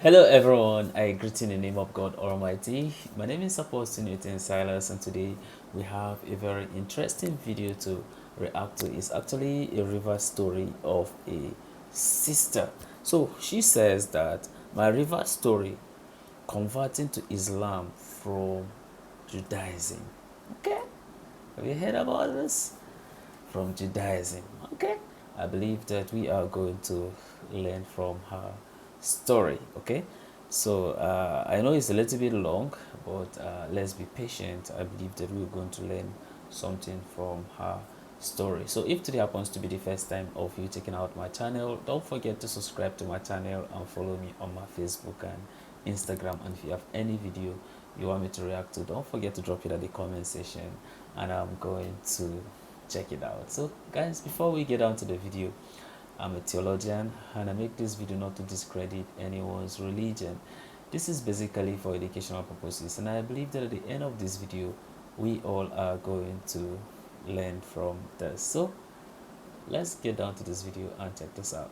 Hello everyone, I greet in the name of God Almighty. My name is Apostle Newton Silas, and today we have a very interesting video to react to. It's actually a river story of a sister. So she says that my river story converting to Islam from Judaism. Okay, have you heard about this? From Judaism. Okay, I believe that we are going to learn from her story. Okay, so I know it's a little bit long, but let's be patient. I believe that we're going to learn something from her story. So if today happens to be the first time of you checking out my channel, don't forget to subscribe to my channel and follow me on my Facebook and Instagram. And if you have any video you want me to react to, don't forget to drop it at the comment section, and I'm going to check it out. So guys, before we get on to the video, I'm a theologian and I make this video not to discredit anyone's religion. This is basically for educational purposes, and I believe that at the end of this video we all are going to learn from this. So let's get down to this video and check this out.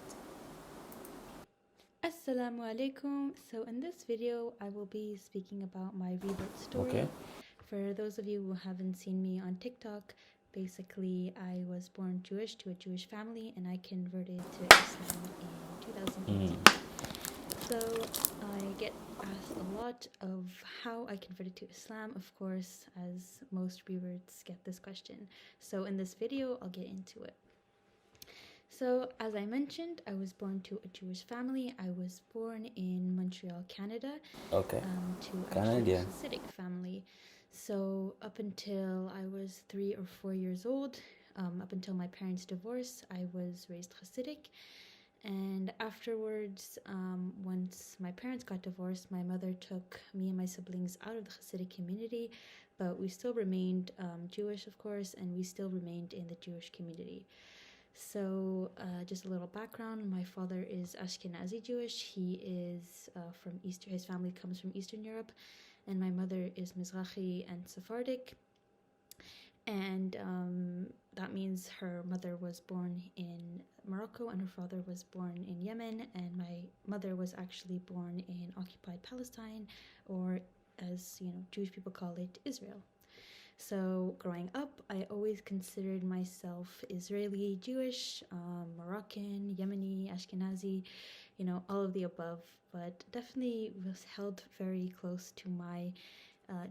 Assalamu alaikum. So in this video, I will be speaking about my rebirth Okay. story. For those of you who haven't seen me on TikTok, basically I was born Jewish to a Jewish family and I converted to Islam in 2018. So I get asked a lot of how I converted to Islam, of course, as most reverts get this question. So in this video, I'll get into it. So, as I mentioned, I was born to a Jewish family. I was born in Montreal, Canada, Okay. to actually a Canadian. Hasidic family. So, up until I was 3 or 4 years old, up until my parents' divorce, I was raised Hasidic. And afterwards, once my parents got divorced, my mother took me and my siblings out of the Hasidic community, but we still remained Jewish, of course, and we still remained in the Jewish community. So, just a little background. My father is Ashkenazi Jewish. He is from Eastern. His family comes from Eastern Europe, and my mother is Mizrahi and Sephardic. And that means her mother was born in Morocco, and her father was born in Yemen. And my mother was actually born in occupied Palestine, or as Jewish people call it, Israel. So, growing up, I always considered myself Israeli, Jewish, Moroccan, Yemeni, Ashkenazi, all of the above, but definitely was held very close to my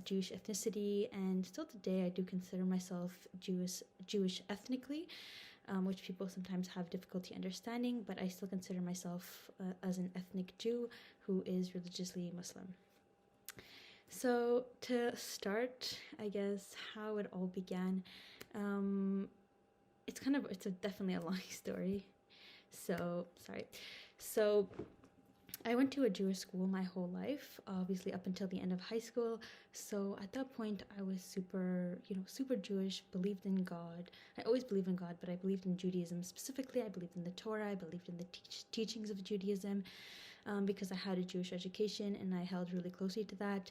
Jewish ethnicity. And still today, I do consider myself Jewish ethnically, which people sometimes have difficulty understanding, but I still consider myself as an ethnic Jew who is religiously Muslim. So to start, I guess how it all began, it's definitely a long story. So sorry. So I went to a Jewish school my whole life, obviously up until the end of high school. So at that point, I was super Jewish, believed in God. I always believed in God, but I believed in Judaism specifically. I believed in the Torah. I believed in the teachings of Judaism, because I had a Jewish education and I held really closely to that.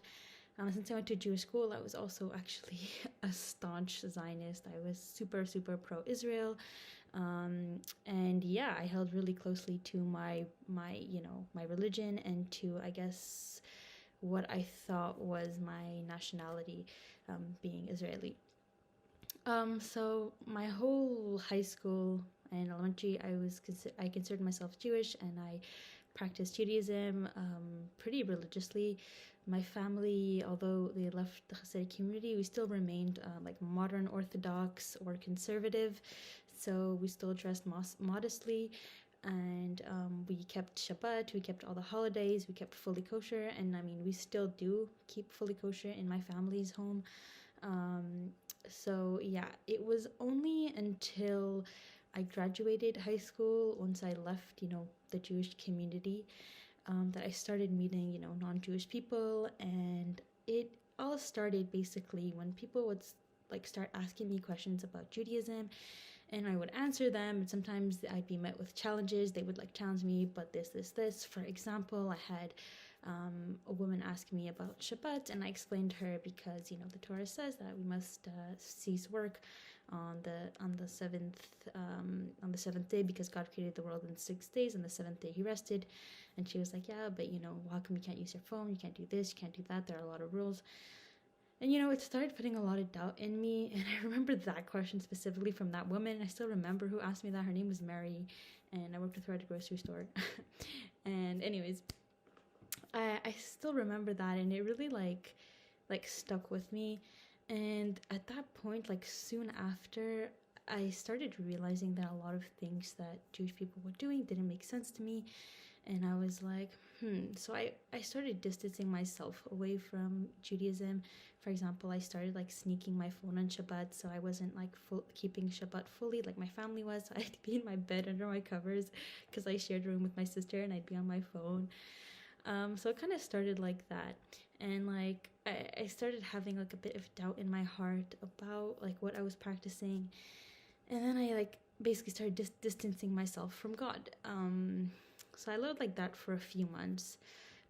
Since I went to Jewish school, I was also actually a staunch Zionist. I was super pro-Israel, and yeah, I held really closely to my religion and to, I guess, what I thought was my nationality, being Israeli. So my whole high school and elementary, I considered myself Jewish, and I practiced Judaism pretty religiously. My family, although they left the Hasidic community, we still remained like modern Orthodox or conservative. So we still dressed modestly, and we kept Shabbat, we kept all the holidays, we kept fully kosher, and I mean, we still do keep fully kosher in my family's home. Um, so yeah, it was only until I graduated high school, once I left, the Jewish community, that I started meeting, non-Jewish people, and it all started basically when people would like start asking me questions about Judaism, and I would answer them, and sometimes I'd be met with challenges. They would like challenge me, but this. For example, I had a woman ask me about Shabbat, and I explained to her because the Torah says that we must cease work on the seventh day, because God created the world in 6 days, and the seventh day He rested, And she was like, yeah, but how come you can't use your phone? You can't do this, you can't do that. There are a lot of rules. And it started putting a lot of doubt in me. And I remember that question specifically from that woman. I still remember who asked me that. Her name was Mary, and I worked with her at a grocery store. And anyways, I still remember that, and it really like stuck with me. And at that point, like soon after, I started realizing that a lot of things that Jewish people were doing didn't make sense to me. And I was like, So I started distancing myself away from Judaism. For example, I started like sneaking my phone on Shabbat, so I wasn't like keeping Shabbat fully like my family was. I'd be in my bed under my covers because I shared a room with my sister, and I'd be on my phone. So it kind of started like that. And like I started having like a bit of doubt in my heart about like what I was practicing. And then I like basically started distancing myself from God. So I lived like that for a few months.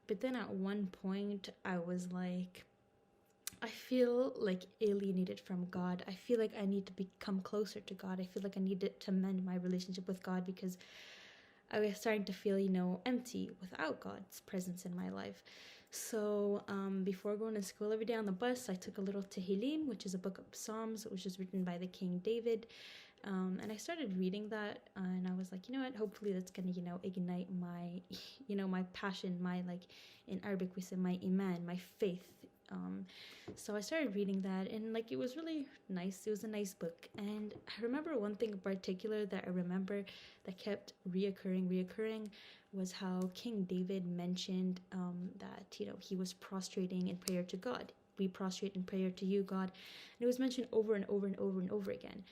But then at one point, I was like, I feel like alienated from God. I feel like I need to become closer to God. I feel like I needed to mend my relationship with God because I was starting to feel, empty without God's presence in my life. So before going to school every day on the bus, I took a little Tehillim, which is a book of Psalms, which was written by the King David. And I started reading that, and I was like, you know what, hopefully that's going to, ignite my, my passion, my, like, in Arabic we say my iman, my faith. So I started reading that, and like it was really nice. It was a nice book. And I remember one thing in particular that I remember that kept reoccurring was how King David mentioned that, he was prostrating in prayer to God. We prostrate in prayer to you, God. And it was mentioned over and over and over and over again.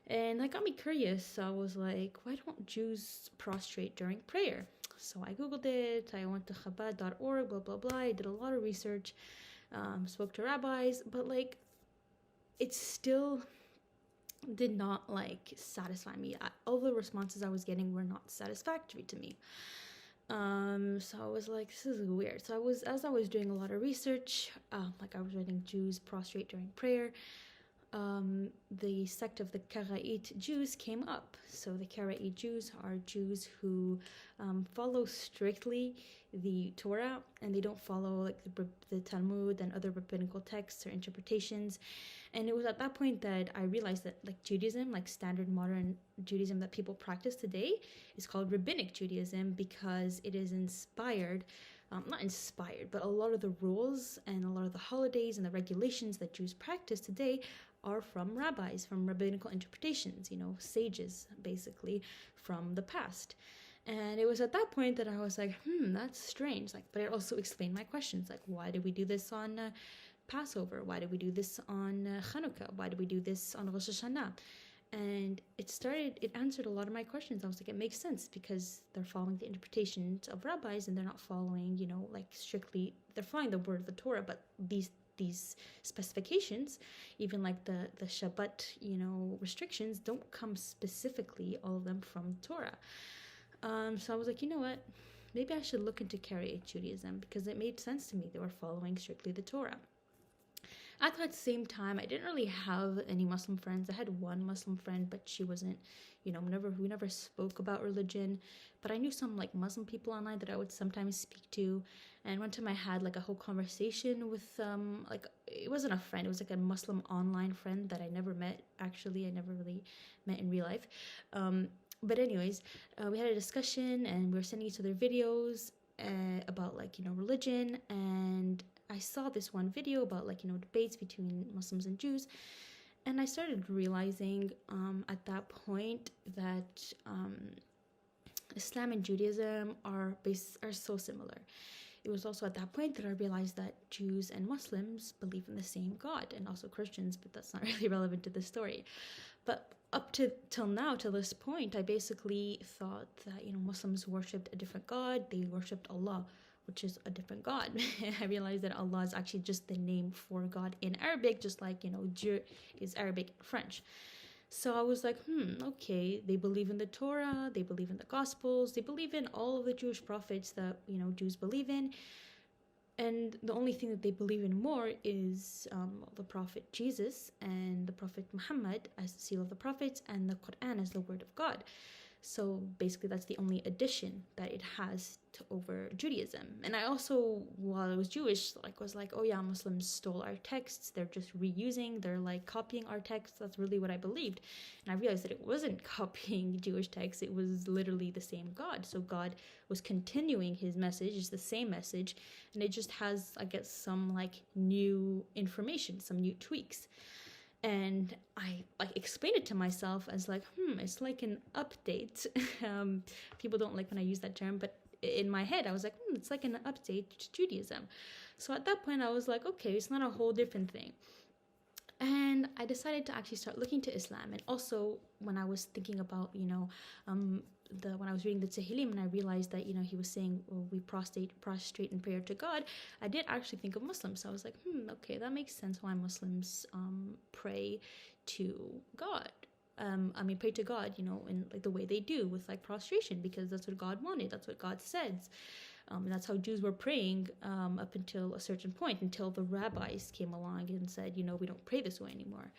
And that got me curious. I was like, why don't Jews prostrate during prayer? So I Googled it. I went to Chabad.org, blah, blah, blah. I did a lot of research, spoke to rabbis, but like, it still did not like satisfy me. All the responses I was getting were not satisfactory to me. So I was like, this is weird. So as I was doing a lot of research, like I was reading Jews prostrate during prayer, the sect of the Karaite Jews came up. So the Karaite Jews are Jews who follow strictly the Torah, and they don't follow like the Talmud and other rabbinical texts or interpretations. And it was at that point that I realized that like Judaism, like standard modern Judaism that people practice today, is called Rabbinic Judaism because it is inspired, not inspired, but a lot of the rules and a lot of the holidays and the regulations that Jews practice today are from rabbis, from rabbinical interpretations, sages, basically, from the past. And it was at that point that I was like, that's strange. Like, but it also explained my questions. Like, why did we do this on Passover? Why did we do this on Hanukkah? Why did we do this on Rosh Hashanah? And it answered a lot of my questions. I was like, it makes sense because they're following the interpretations of rabbis and they're not following, like strictly, they're following the word of the Torah, but these specifications, even like the Shabbat, restrictions, don't come specifically, all of them, from Torah. So I was like, you know what? Maybe I should look into Karaite Judaism because it made sense to me. They were following strictly the Torah. At that same time, I didn't really have any Muslim friends. I had one Muslim friend, but she wasn't, we never spoke about religion. But I knew some like Muslim people online that I would sometimes speak to. And one time I had like a whole conversation with like it wasn't a friend, it was like a Muslim online friend that I never met. Actually, I never really met in real life. But anyways, we had a discussion and we were sending each other videos about like religion, and I saw this one video about like debates between Muslims and Jews, and I started realizing at that point that Islam and Judaism are so similar. It was also at that point that I realized that Jews and Muslims believe in the same God, and also Christians, but that's not really relevant to the story. But up till now, to this point, I basically thought that Muslims worshipped a different God. They worshipped Allah, which is a different God. I realized that Allah is actually just the name for God in Arabic, just like Dieu is Arabic and French. So I was like, okay, they believe in the Torah, they believe in the Gospels, they believe in all of the Jewish prophets that Jews believe in. And the only thing that they believe in more is the Prophet Jesus and the Prophet Muhammad as the seal of the prophets, and the Quran as the word of God. So basically that's the only addition that it has liked over Judaism. And I also, while I was Jewish, like was like, oh yeah, Muslims stole our texts. They're just reusing. They're like copying our texts. That's really what I believed. And I realized that it wasn't copying Jewish texts. It was literally the same God. So God was continuing his message. It's the same message, and it just has, I guess, some like new information, some new tweaks. And I like explained it to myself as like, it's like an update. People don't like when I use that term, but in my head I was like, it's like an update to Judaism. So at that point I was like, okay, it's not a whole different thing. And I decided to actually start looking to Islam. And also when I was thinking about, when I was reading the Tehillim, and I realized that, he was saying, well, we prostrate in prayer to God, I did actually think of Muslims. So I was like, okay, that makes sense why Muslims pray to God. Pray to God, in like the way they do with like prostration, because that's what God wanted. That's what God says. And that's how Jews were praying up until a certain point, until the rabbis came along and said, we don't pray this way anymore.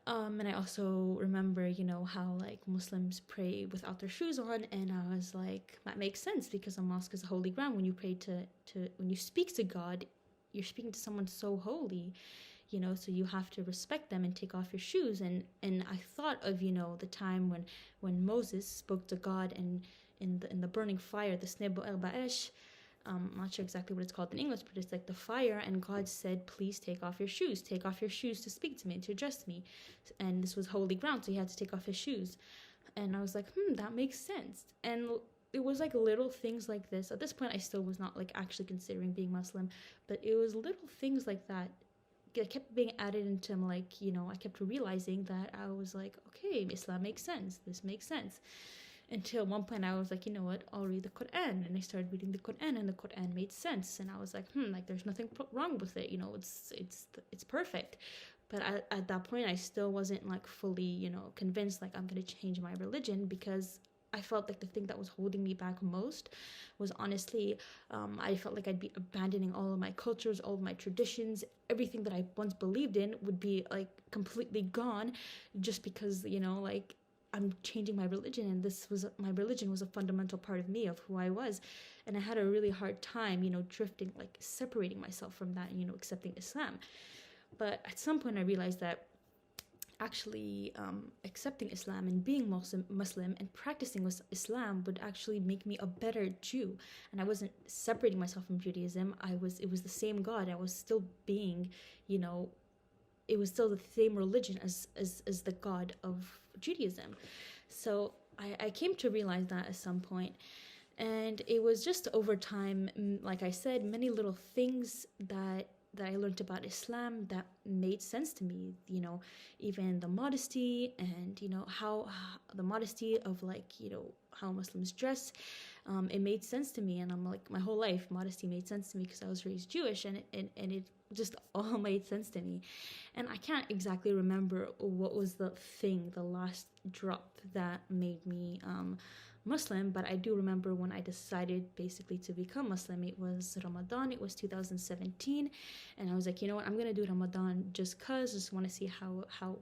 And I also remember, how like Muslims pray without their shoes on, and I was like, that makes sense, because a mosque is a holy ground. When you pray when you speak to God, you're speaking to someone so holy, so you have to respect them and take off your shoes. And I thought of, the time when Moses spoke to God, and in the burning fire, the Snebo el Ba'esh. I'm not sure exactly what it's called in English, but it's like the fire, and God said, please take off your shoes. Take off your shoes to speak to me, to address me. And this was holy ground, so he had to take off his shoes. And I was like, that makes sense. And it was like little things like this. At this point, I still was not like actually considering being Muslim, but it was little things like that. It kept being added into like, I kept realizing that I was like, okay, Islam makes sense. This makes sense. Until one point I was like, you know what, I'll read the Quran. And I started reading the Quran, and the Quran made sense. And I was like, like there's nothing wrong with it. It's perfect. But at that point, I still wasn't like fully, convinced like I'm going to change my religion, because I felt like the thing that was holding me back most was honestly, I felt like I'd be abandoning all of my cultures, all of my traditions, everything that I once believed in would be like completely gone, just because, like I'm changing my religion, and my religion was a fundamental part of me, of who I was. And I had a really hard time, drifting, like separating myself from that, and, accepting Islam. But at some point I realized that actually accepting Islam and being Muslim and practicing Islam would actually make me a better Jew. And I wasn't separating myself from Judaism. It was the same God. I was still being, it was still the same religion as the God of Judaism. So I came to realize that at some point. And it was just over time, like I said, many little things that I learned about Islam that made sense to me, even the modesty, and, how the modesty of like, how Muslims dress, it made sense to me. And I'm like, my whole life, modesty made sense to me because I was raised Jewish, and it just all made sense to me. And I can't exactly remember what was the last drop that made me Muslim, but I do remember when I decided basically to become Muslim. It was Ramadan. It was 2017, and I was like, you know what, I'm gonna do Ramadan just cause, just want to see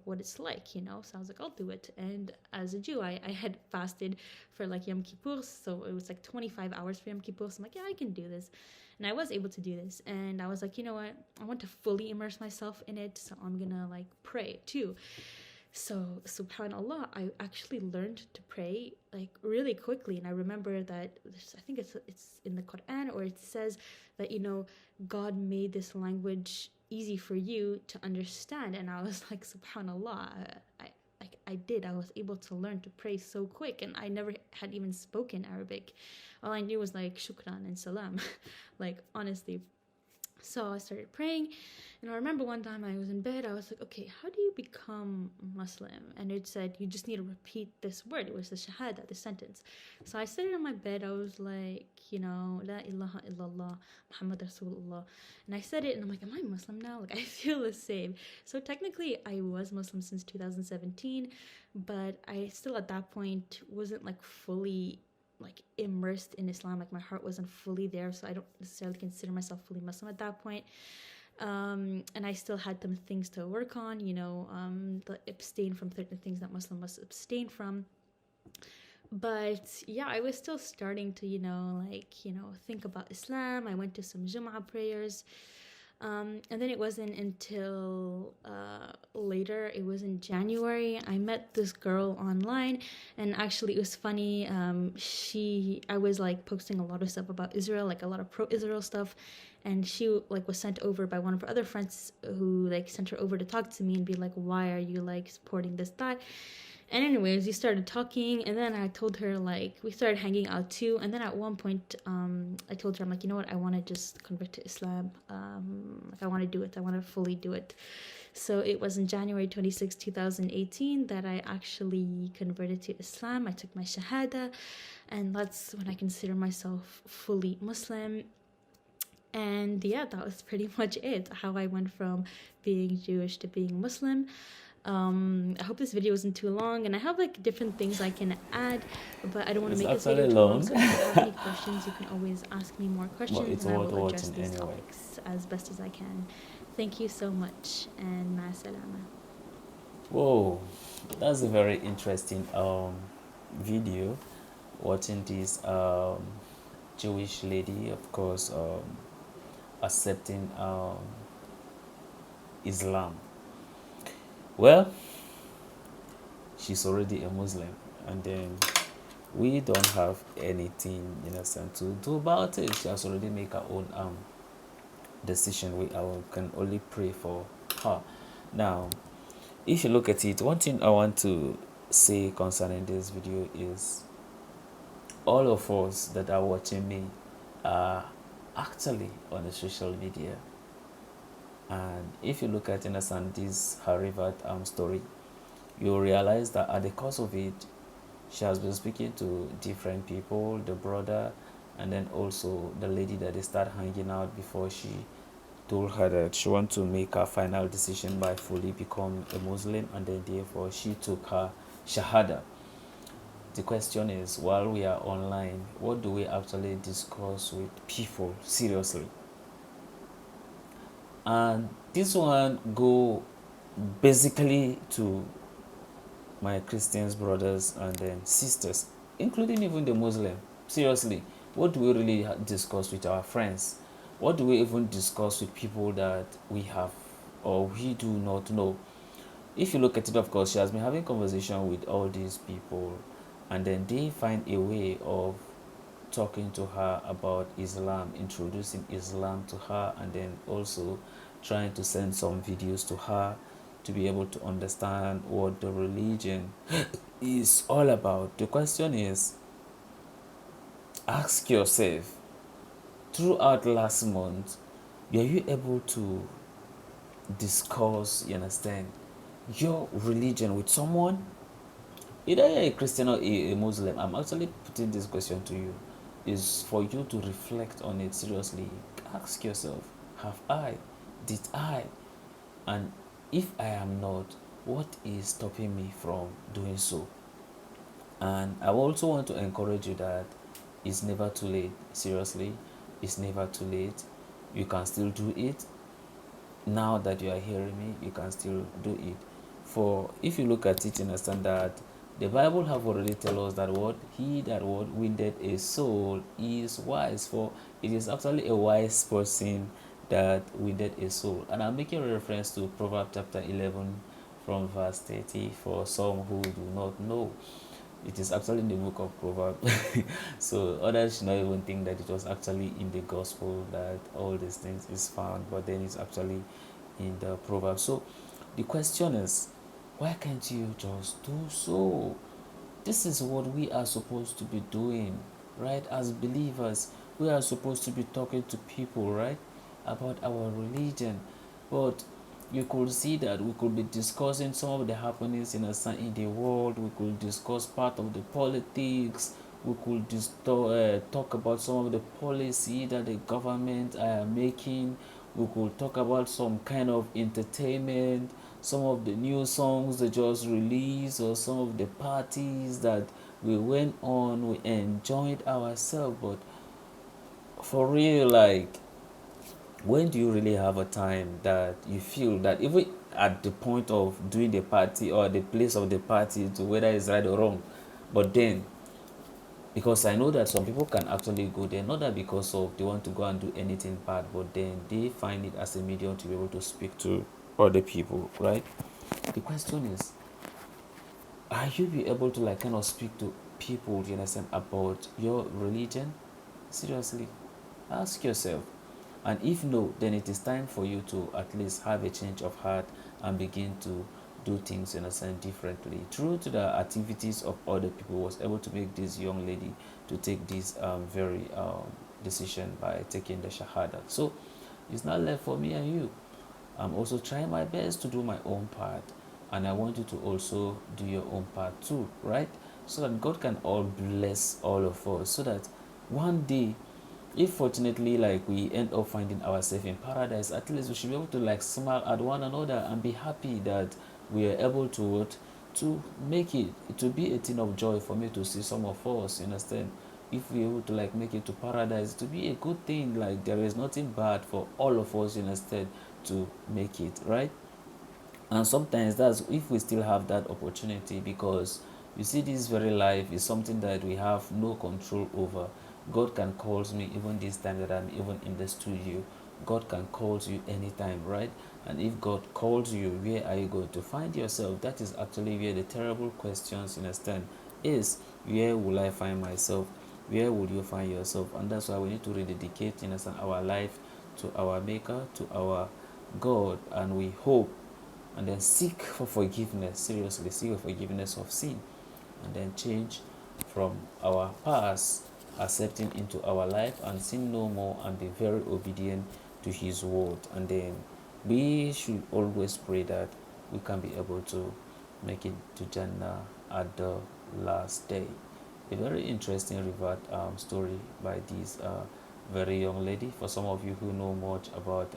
what it's like, So I was like, I'll do it. And as a Jew, I had fasted for like Yom Kippur, so it was like 25 hours for Yom Kippur. So I'm like, yeah, I can do this, and I was able to do this. And I was like, you know what, I want to fully immerse myself in it, so I'm gonna like pray too. So, subhanAllah, I actually learned to pray like really quickly. And I remember that I think it's in the Quran, or it says that, God made this language easy for you to understand. And I was like, subhanAllah, I was able to learn to pray so quick. And I never had even spoken Arabic. All I knew was like shukran and salam, like honestly. So I started praying, and I remember one time I was in bed, I was like, okay, how do you become Muslim? And it said, you just need to repeat this word. It was the shahada, the sentence. So I sat on my bed, I was like, la ilaha illallah, Muhammad Rasulullah. And I said it, and I'm like, am I Muslim now? Like, I feel the same. So technically, I was Muslim since 2017, but I still at that point wasn't like fully like immersed in Islam. Like my heart wasn't fully there, so I don't necessarily consider myself fully Muslim at that point. And I still had some things to work on, the abstain from certain things that Muslim must abstain from. But yeah, I was still starting to, think about Islam. I went to some Jum'ah prayers. And then it wasn't until later, it was in January, I met this girl online. And actually, it was funny. I was like posting a lot of stuff about Israel, like a lot of pro-Israel stuff. And she like was sent over by one of her other friends who like sent her over to talk to me and be like, why are you like supporting this, that? And anyways, we started talking, and then I told her like we started hanging out too. And then at one point, I told her I'm like, you know what, I want to just convert to Islam. Like I want to do it. I want to fully do it. So it was in January 26, 2018 that I actually converted to Islam. I took my Shahada, and that's when I consider myself fully Muslim. And yeah, that was pretty much it. How I went from being Jewish to being Muslim. I hope this video isn't too long, and I have like different things I can add, but I don't want to It's make this video actually too long. long, So if you have any questions, you can always ask me more but questions, it's and I worth will address watching these anyway. topics as best as I can. Thank you so much, and ma salama. Whoa, that's a very interesting video. Watching this Jewish lady, of course, accepting Islam. Well, she's already a Muslim, and then we don't have anything in a sense to do about it. She has already made her own decision. We can only pray for her. Now, if you look at it, one thing I want to say concerning this video is all of us that are watching me are actually on the social media. And if you look at understand this her Revert story, you realize that at the course of it, she has been speaking to different people, the brother, and then also the lady that they start hanging out before she told her that she want to make her final decision by fully become a Muslim, and then therefore she took her Shahada. The question is, while we are online, what do we actually discuss with people seriously? And this one go basically to my Christians brothers and then sisters, including even the Muslim. Seriously, what do we really discuss with our friends? What do we even discuss with people that we have or we do not know? If you look at it, of course, she has been having conversation with all these people, and then they find a way of talking to her about Islam, introducing Islam to her, and then also trying to send some videos to her to be able to understand what the religion is all about. The question is, ask yourself, throughout last month, were you able to discuss, you understand, your religion with someone? Either you're a Christian or a Muslim, I'm actually putting this question to you, is for you to reflect on it seriously. Ask yourself, have I? Did I? And if I am not, what is stopping me from doing so? And I also want to encourage you that it's never too late. Seriously, it's never too late. You can still do it. Now that you are hearing me, you can still do it. For if you look at it, you understand that the Bible have already tell us that what he that what winneth a soul is wise. For it is actually a wise person that winneth a soul. And I'm making a reference to Proverbs chapter 11 from verse 30 for some who do not know. It is actually in the book of Proverbs. So others should not even think that it was actually in the gospel that all these things is found, but then it's actually in the Proverbs. So the question is, why can't you just do so? This is what we are supposed to be doing, right? As believers, we are supposed to be talking to people, right, about our religion. But you could see that we could be discussing some of the happenings in the world. We could discuss part of the politics. We could talk about some of the policy that the government are making. We could talk about some kind of entertainment, some of the new songs they just released, or some of the parties that we went on. We enjoyed ourselves, but for real, like, when do you really have a time that you feel that even at the point of doing the party or the place of the party to whether it's right or wrong, but then because I know that some people can actually go there, not that because of they want to go and do anything bad, but then they find it as a medium to be able to speak to other people, right? The question is, are you be able to like kind of speak to people, you understand, about your religion? Seriously, ask yourself. And if no, then it is time for you to at least have a change of heart and begin to do things in a sense differently. Through to the activities of other people, was able to make this young lady to take this very decision by taking the shahada. So it's not left for me and you. I'm also trying my best to do my own part, and I want you to also do your own part too, right? So that God can all bless all of us, so that one day, if fortunately like we end up finding ourselves in paradise, at least we should be able to like smile at one another and be happy that we are able to to make it. It will be a thing of joy for me to see some of us, you understand. If we're able to like make it to paradise, to be a good thing. Like there is nothing bad for all of us, you understand, to make it, right? And sometimes that's if we still have that opportunity, because you see this very life is something that we have no control over. God can call me even this time that I'm even in the studio. God can call you anytime, right? And if God calls you, where are you going to find yourself? That is actually where the terrible questions, you understand, is. Where will I find myself? Where will you find yourself? And that's why we need to rededicate, you understand, our life to our maker, to our God. And we hope, and then seek for forgiveness. Seriously, seek for forgiveness of sin, and then change from our past, accepting into our life, and sin no more, and be very obedient to His word. And then we should always pray that we can be able to make it to Jannah at the last day. A very interesting Revert story by this very young lady. For some of you who know much about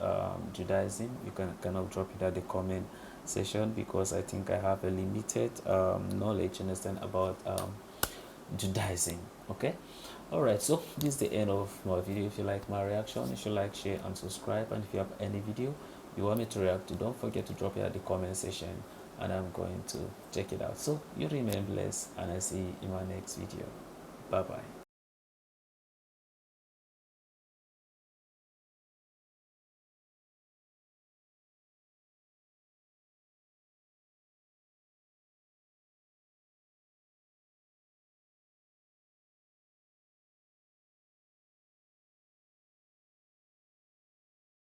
Judaism, you can kind of drop it at the comment section, because I think I have a limited knowledge, understand, about Judaism. Okay, all right. So this is the end of my video. If you like my reaction, you should like, share, and subscribe. And if you have any video you want me to react to, don't forget to drop it at the comment section, and I'm going to check it out. So you remain blessed, and I see you in my next video. Bye bye.